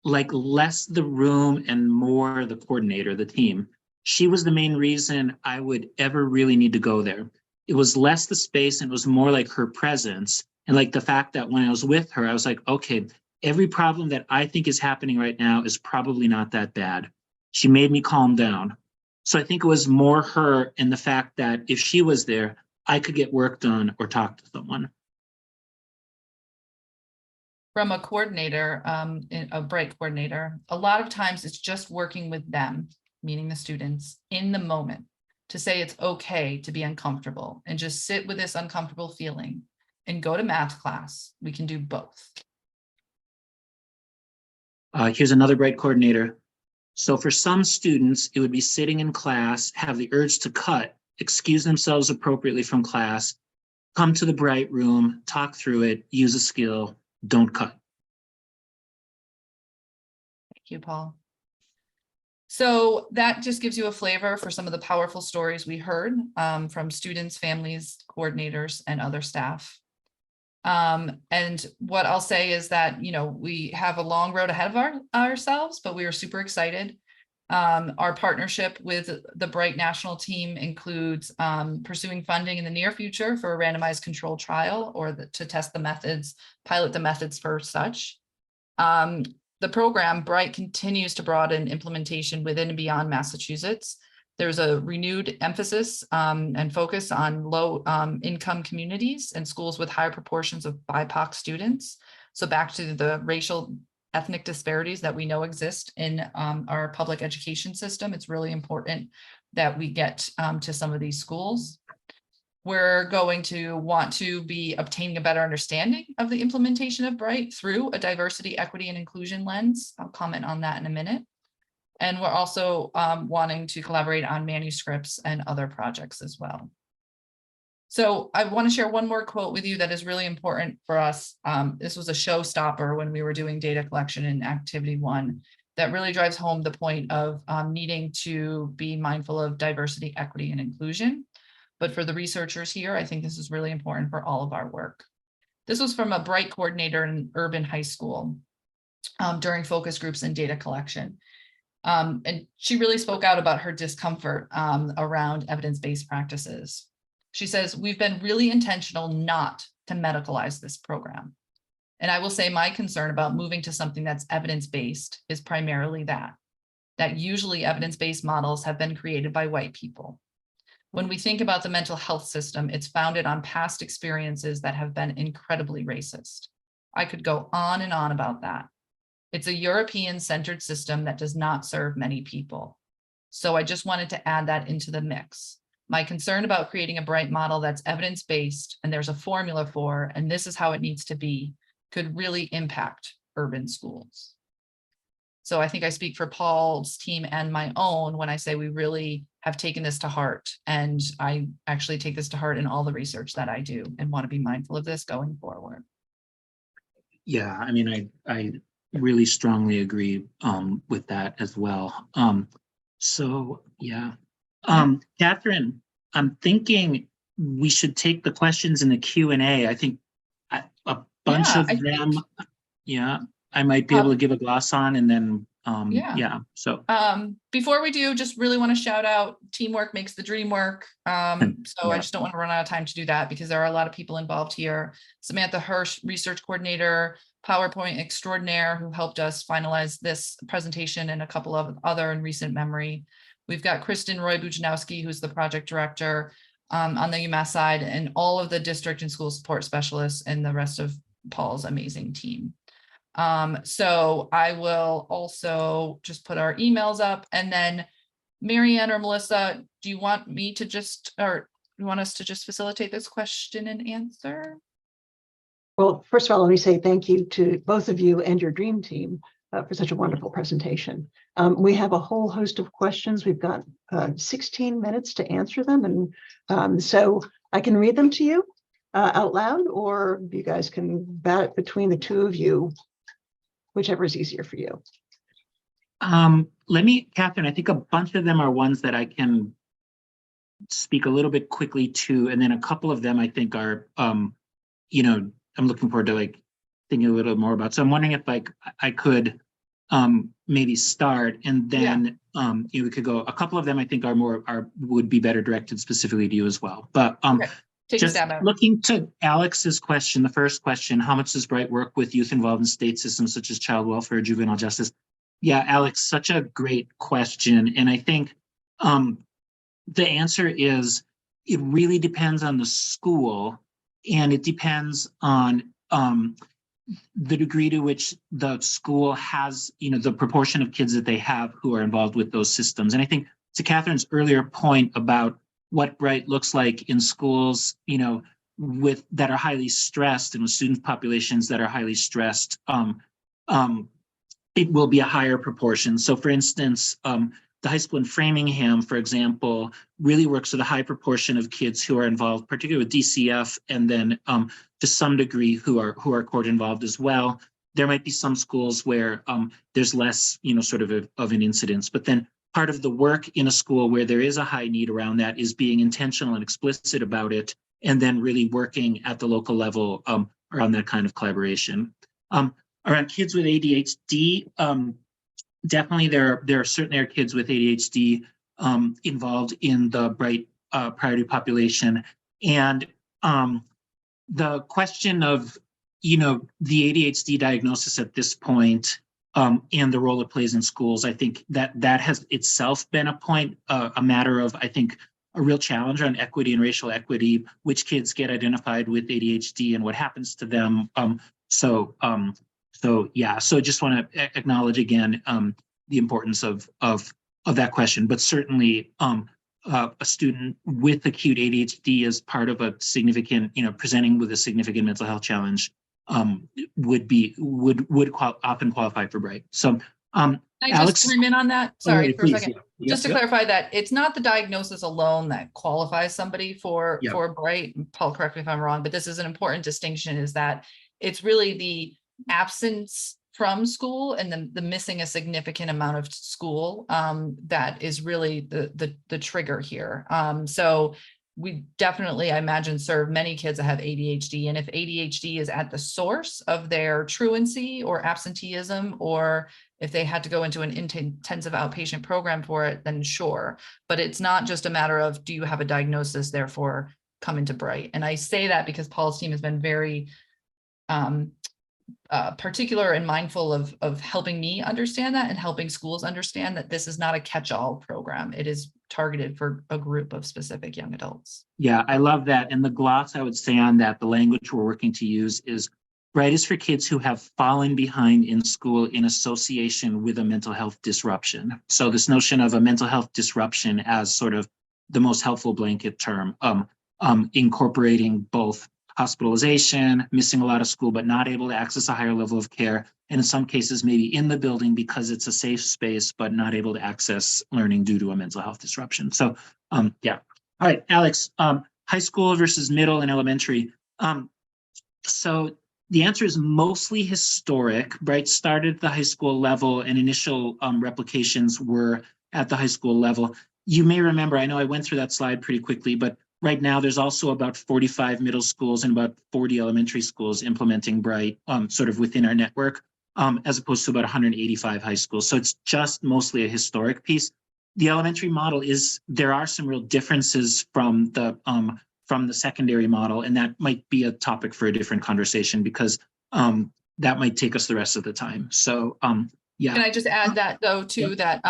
like less the room and more the coordinator, the team. She was the main reason I would ever really need to go there. It was less the space and it was more like her presence. And like the fact that when I was with her, I was like, okay, every problem that I think is happening right now is probably not that bad. She made me calm down. So I think it was more her and the fact that if she was there, I could get work done or talk to someone. From a coordinator, a bryt coordinator, a lot of times it's just working with them, meaning the students, in the moment to say it's okay to be uncomfortable and just sit with this uncomfortable feeling and go to math class. We can do both. Here's another Bryt coordinator. So for some students, it would be sitting in class, have the urge to cut, excuse themselves appropriately from class, come to the Bryt room, talk through it, use a skill, don't cut. Thank you, Paul. So that just gives you a flavor for some of the powerful stories we heard from students, families, coordinators, and other staff. And what I'll say is that, you know, we have a long road ahead of ourselves, but we are super excited. Our partnership with the Bryt national team includes pursuing funding in the near future for a randomized controlled trial or to test the methods, pilot the methods for such. The program Bryt continues to broaden implementation within and beyond Massachusetts. There's a renewed emphasis and focus on low income communities and schools with higher proportions of BIPOC students. So back to the racial ethnic disparities that we know exist in our public education system, it's really important that we get to some of these schools. We're going to want to be obtaining a better understanding of the implementation of Bryt through a diversity, equity, and inclusion lens. I'll comment on that in a minute. And we're also wanting to collaborate on manuscripts and other projects as well. So I want to share one more quote with you that is really important for us. This was a showstopper when we were doing data collection in activity 1 that really drives home the point of needing to be mindful of diversity, equity, and inclusion. But for the researchers here, I think this is really important for all of our work. This was from a Bryt coordinator in urban high school during focus groups and data collection. And she really spoke out about her discomfort around evidence-based practices. She says, we've been really intentional not to medicalize this program. And I will say my concern about moving to something that's evidence-based is primarily that usually evidence-based models have been created by white people. When we think about the mental health system, it's founded on past experiences that have been incredibly racist. I could go on and on about that. It's a European-centered system that does not serve many people. So I just wanted to add that into the mix. My concern about creating a Bryt model that's evidence-based and there's a formula for, and this is how it needs to be, could really impact urban schools. So I think I speak for Paul's team and my own when I say we really have taken this to heart. And I actually take this to heart in all the research that I do and want to be mindful of this going forward. Yeah, I mean, I really strongly agree with that as well. So yeah, Catherine, I'm thinking we should take the questions in the Q&A. I think a bunch of them, I might be able to give a gloss on, and then so before we do, just really want to shout out teamwork makes the dream work. I just don't want to run out of time to do that because there are a lot of people involved here. Samantha Hirsch, research coordinator, PowerPoint extraordinaire, who helped us finalize this presentation and a couple of other in recent memory. We've got Kristen Roy Bujanowski, who's the project director on the UMass side, and all of the district and school support specialists and the rest of Paul's amazing team. So I will also just put our emails up, and then Maryann or Melissa, do you want me to just, or you want us to just facilitate this question and answer? Well, first of all, let me say thank you to both of you and your dream team for such a wonderful presentation. We have a whole host of questions. We've got 16 minutes to answer them. And so I can read them to you out loud, or you guys can bat it between the two of you, whichever is easier for you. Catherine, I think a bunch of them are ones that I can speak a little bit quickly to, and then a couple of them I think are, I'm looking forward to like thinking a little more about. So I'm wondering if I could maybe start, and then we could go. A couple of them I think would be better directed specifically to you as well. But okay. Just looking to Alex's question, the first question, how much does Bryt work with youth involved in state systems such as child welfare, juvenile justice? Yeah, Alex, such a great question. And I think the answer is it really depends on the school, and it depends on the degree to which the school has, the proportion of kids that they have who are involved with those systems. And I think to Catherine's earlier point about what Bryt looks like in schools, that are highly stressed, and with student populations that are highly stressed, it will be a higher proportion. So for instance, the high school in Framingham, for example, really works with a high proportion of kids who are involved, particularly with DCF, and then to some degree who are court involved as well. There might be some schools where there's less, sort of an incidence, but then part of the work in a school where there is a high need around that is being intentional and explicit about it, and then really working at the local level around that kind of collaboration. Around kids with ADHD, definitely there certainly are kids with ADHD involved in the bryt priority population. And the question of, the ADHD diagnosis at this point and the role it plays in schools, I think that has itself been a matter of, I think, a real challenge on equity and racial equity, which kids get identified with ADHD and what happens to them. So just want to acknowledge again the importance of that question, but certainly a student with acute ADHD as part of a significant, presenting with a significant mental health challenge would often qualify for bryt. So Can I Alex, just chime in on that? Sorry, for please, a second. Just to clarify that it's not the diagnosis alone that qualifies somebody for bryt. Paul, correct me if I'm wrong, but this is an important distinction, is that it's really the absence from school and the missing a significant amount of school that is really the trigger here. So we definitely, I imagine, serve many kids that have ADHD. And if ADHD is at the source of their truancy or absenteeism, or if they had to go into an intensive outpatient program for it, then sure. But it's not just a matter of, do you have a diagnosis, therefore come into bryt? And I say that because Paul's team has been very particular and mindful of helping me understand that and helping schools understand that this is not a catch-all program. It is targeted for a group of specific young adults. Yeah, I love that. And the gloss I would say on that, the language we're working to use is bryt is for kids who have fallen behind in school in association with a mental health disruption. So this notion of a mental health disruption as sort of the most helpful blanket term, incorporating both hospitalization, missing a lot of school, but not able to access a higher level of care. And in some cases, maybe in the building because it's a safe space, but not able to access learning due to a mental health disruption. So, yeah. All right, Alex, high school versus middle and elementary. So the answer is mostly historic. bryt started at the high school level and initial replications were at the high school level. You may remember, I know I went through that slide pretty quickly, but right now, there's also about 45 middle schools and about 40 elementary schools implementing bryt sort of within our network, as opposed to about 185 high schools. So it's just mostly a historic piece. The elementary model there are some real differences from the secondary model, and that might be a topic for a different conversation because that might take us the rest of the time. So yeah. Can I just add that though, too, that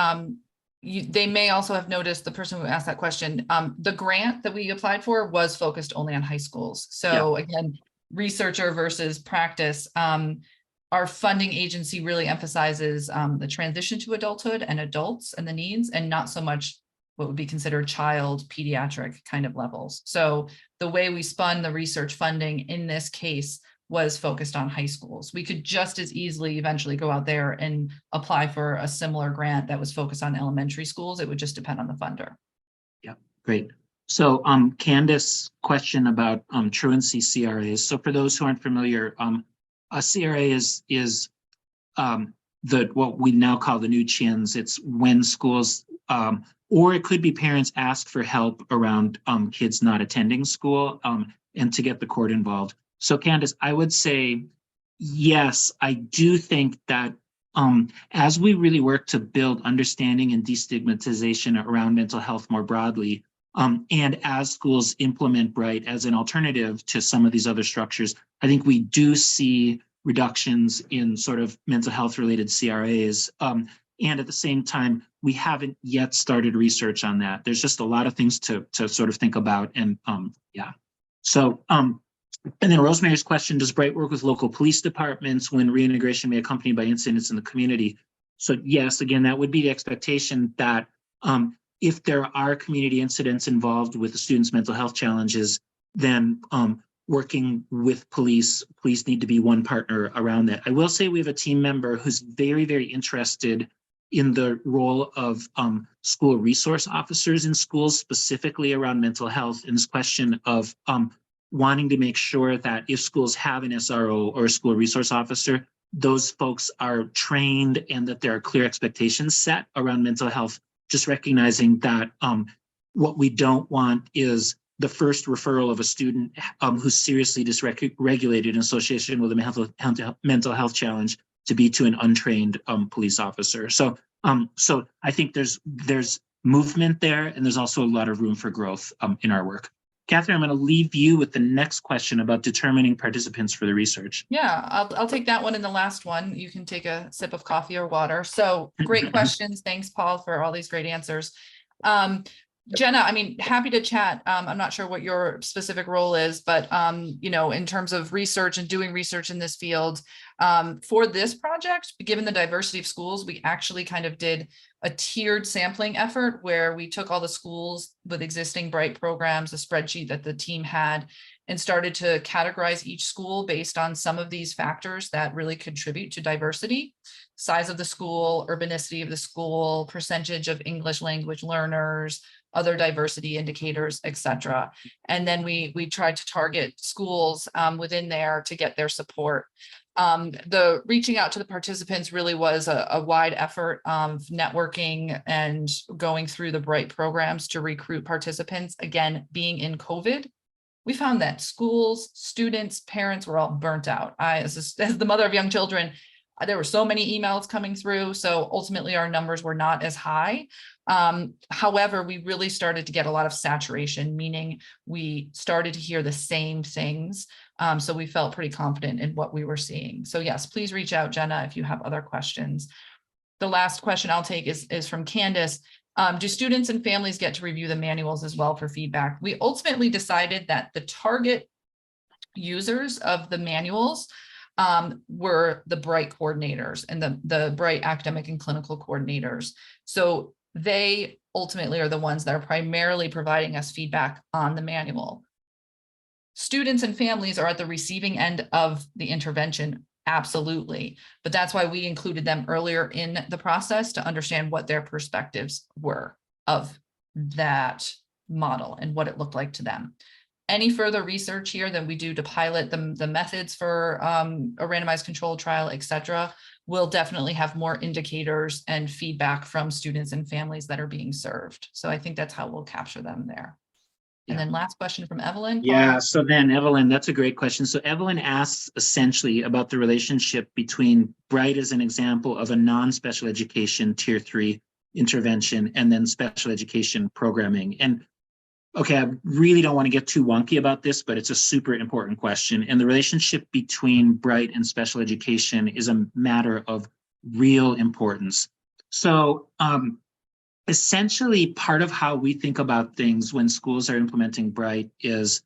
they may also have noticed, the person who asked that question, the grant that we applied for was focused only on high schools. So again, researcher versus practice, our funding agency really emphasizes the transition to adulthood and adults and the needs, and not so much what would be considered child pediatric kind of levels. So the way we spun the research funding in this case was focused on high schools. We could just as easily eventually go out there and apply for a similar grant that was focused on elementary schools. It would just depend on the funder. Yeah, great. So Candace, question about truancy CRAs. So for those who aren't familiar, a CRA is what we now call the new CHINs. It's when schools, or it could be parents, ask for help around kids not attending school and to get the court involved. So Candace, I would say, yes, I do think that as we really work to build understanding and destigmatization around mental health more broadly, and as schools implement bryt as an alternative to some of these other structures, I think we do see reductions in sort of mental health related CRAs. And at the same time, we haven't yet started research on that. There's just a lot of things to sort of think about. And yeah, so and then Rosemary's question, does bryt work with local police departments when reintegration may be accompanied by incidents in the community? So yes, again, that would be the expectation that if there are community incidents involved with the students' mental health challenges, then working with police need to be one partner around that. I will say we have a team member who's very, very interested in the role of school resource officers in schools, specifically around mental health, and this question of wanting to make sure that if schools have an SRO or a school resource officer, those folks are trained and that there are clear expectations set around mental health, just recognizing that what we don't want is the first referral of a student who's seriously dysregulated in association with a mental health challenge to be to an untrained police officer. So I think there's movement there, and there's also a lot of room for growth in our work. Cather, I'm going to leave you with the next question about determining participants for the research. Yeah, I'll take that one and the last one. You can take a sip of coffee or water. So great questions. Thanks, Paul, for all these great answers. Jenna, I mean, happy to chat. I'm not sure what your specific role is, but you know, in terms of research and doing research in this field, for this project, given the diversity of schools, we actually kind of did a tiered sampling effort where we took all the schools with existing bryt programs, a spreadsheet that the team had, and started to categorize each school based on some of these factors that really contribute to diversity: size of the school, urbanicity of the school, percentage of English language learners, other diversity indicators, et cetera. And then we tried to target schools within there to get their support. The reaching out to the participants really was a wide effort of networking and going through the bryt programs to recruit participants. Again, being in COVID, we found that schools, students, parents were all burnt out. As the mother of young children, there were so many emails coming through. So ultimately our numbers were not as high. However, we really started to get a lot of saturation, meaning we started to hear the same things. So we felt pretty confident in what we were seeing. So yes, please reach out, Jenna, if you have other questions. The last question I'll take is from Candace. Do students and families get to review the manuals as well for feedback? We ultimately decided that the target users of the manuals were the bryt coordinators and the bryt academic and clinical coordinators. So they ultimately are the ones that are primarily providing us feedback on the manual. Students and families are at the receiving end of the intervention, absolutely. But that's why we included them earlier in the process to understand what their perspectives were of that model and what it looked like to them. Any further research here that we do to pilot the methods for a randomized controlled trial, et cetera, will definitely have more indicators and feedback from students and families that are being served. So I think that's how we'll capture them there. And then last question from Evelyn. Yeah, so then Evelyn, that's a great question. So Evelyn asks essentially about the relationship between bryt as an example of a non-special education tier 3 intervention and then special education programming. And okay, I really don't want to get too wonky about this, but it's a super important question. And the relationship between bryt and special education is a matter of real importance. So essentially, part of how we think about things when schools are implementing bryt is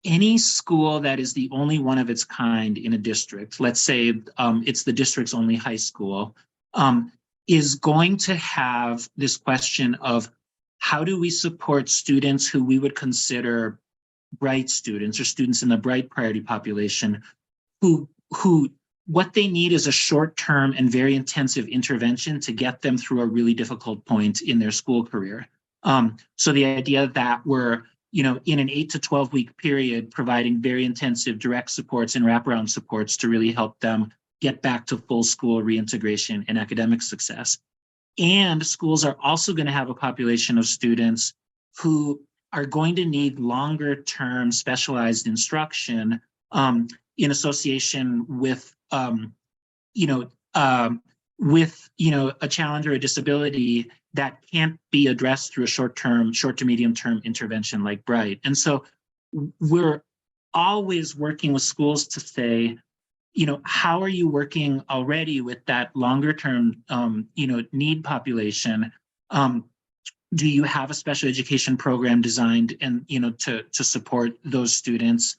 any school that is the only one of its kind in a district, let's say it's the district's only high school, is going to have this question of how do we support students who we would consider bryt students or students in the bryt priority population who what they need is a short-term and very intensive intervention to get them through a really difficult point in their school career. So the idea that we're, you know, in an 8 to 12 week period, providing very intensive direct supports and wraparound supports to really help them get back to full school reintegration and academic success. And schools are also going to have a population of students who are going to need longer term specialized instruction in association with, a challenge or a disability that can't be addressed through a short to medium term intervention like bryt. And so we're always working with schools to say, you know, how are you working already with that longer term, need population? Do you have a special education program designed and, to support those students?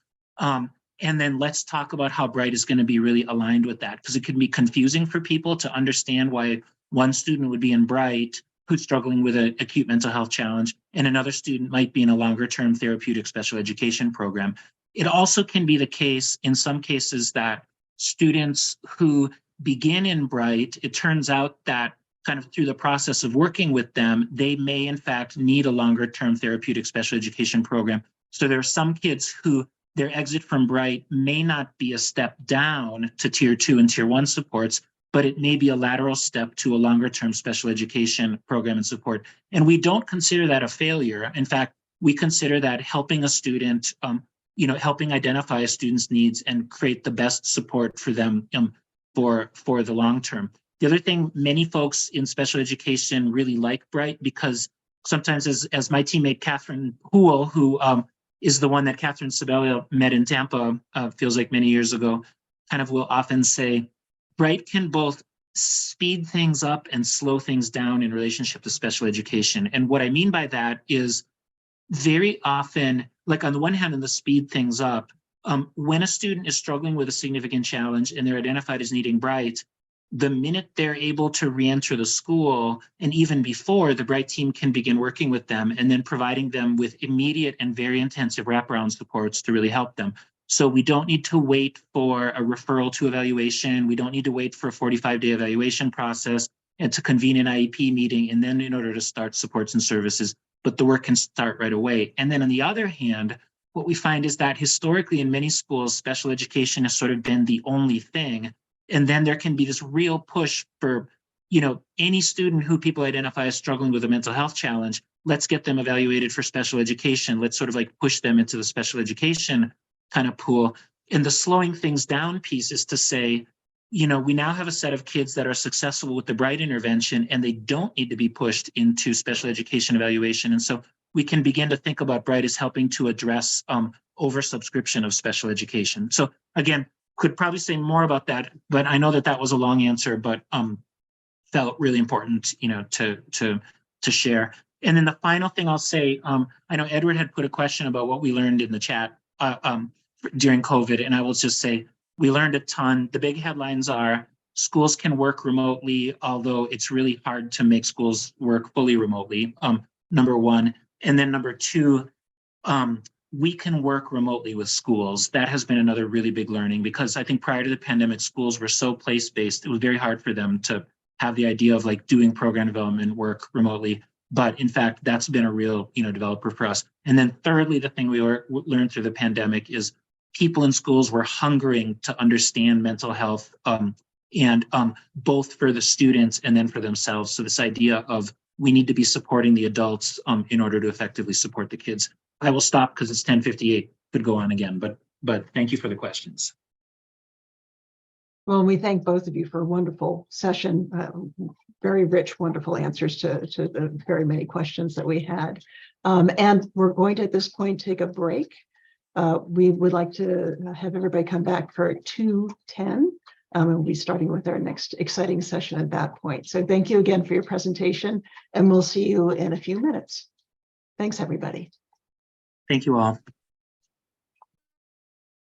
And then let's talk about how bryt is going to be really aligned with that, because it can be confusing for people to understand why one student would be in bryt who's struggling with an acute mental health challenge, and another student might be in a longer term therapeutic special education program. It also can be the case in some cases that students who begin in bryt, it turns out that kind of through the process of working with them, they may in fact need a longer term therapeutic special education program. So there are some kids who their exit from bryt may not be a step down to tier 2 and tier 1 supports, but it may be a lateral step to a longer term special education program and support. And we don't consider that a failure. In fact, we consider that helping a student, helping identify a student's needs and create the best support for them for the long term. The other thing, many folks in special education really like bryt because sometimes, as my teammate Catherine Hool, who is the one that Catherine Sibelius met in Tampa, feels like many years ago, kind of will often say, bryt can both speed things up and slow things down in relationship to special education. And what I mean by that is very often, like on the one hand, in the speed things up, when a student is struggling with a significant challenge and they're identified as needing bryt, the minute they're able to re-enter the school, and even before, the bryt team can begin working with them and then providing them with immediate and very intensive wraparound supports to really help them. So we don't need to wait for a referral to evaluation. We don't need to wait for a 45-day evaluation process and to convene an IEP meeting, and then in order to start supports and services, but the work can start right away. And then on the other hand, what we find is that historically in many schools, special education has sort of been the only thing. And then there can be this real push for, any student who people identify as struggling with a mental health challenge, let's get them evaluated for special education. Let's sort of like push them into the special education kind of pool. And the slowing things down piece is to say, we now have a set of kids that are successful with the bryt intervention and they don't need to be pushed into special education evaluation. And so we can begin to think about bryt as helping to address oversubscription of special education. So again, could probably say more about that, but I know that that was a long answer, but felt really important, to share. And then the final thing I'll say, I know Edward had put a question about what we learned in the chat during COVID, and I will just say we learned a ton. The big headlines are schools can work remotely, although it's really hard to make schools work fully remotely, number one. And then number two, we can work remotely with schools. That has been another really big learning because I think prior to the pandemic, schools were so place-based. It was very hard for them to have the idea of like doing program development work remotely. But in fact, that's been a real, developer for us. And then thirdly, the thing we learned through the pandemic is people in schools were hungering to understand mental health and both for the students and then for themselves. So this idea of we need to be supporting the adults in order to effectively support the kids. I will stop because it's 10:58. Could go on again, but thank you for the questions. Well, we thank both of you for a wonderful session, very rich, wonderful answers to the very many questions that we had. And we're going to, at this point, take a break. We would like to have everybody come back for 2:10. And we'll be starting with our next exciting session at that point. So thank you again for your presentation, and we'll see you in a few minutes. Thanks, everybody. Thank you all.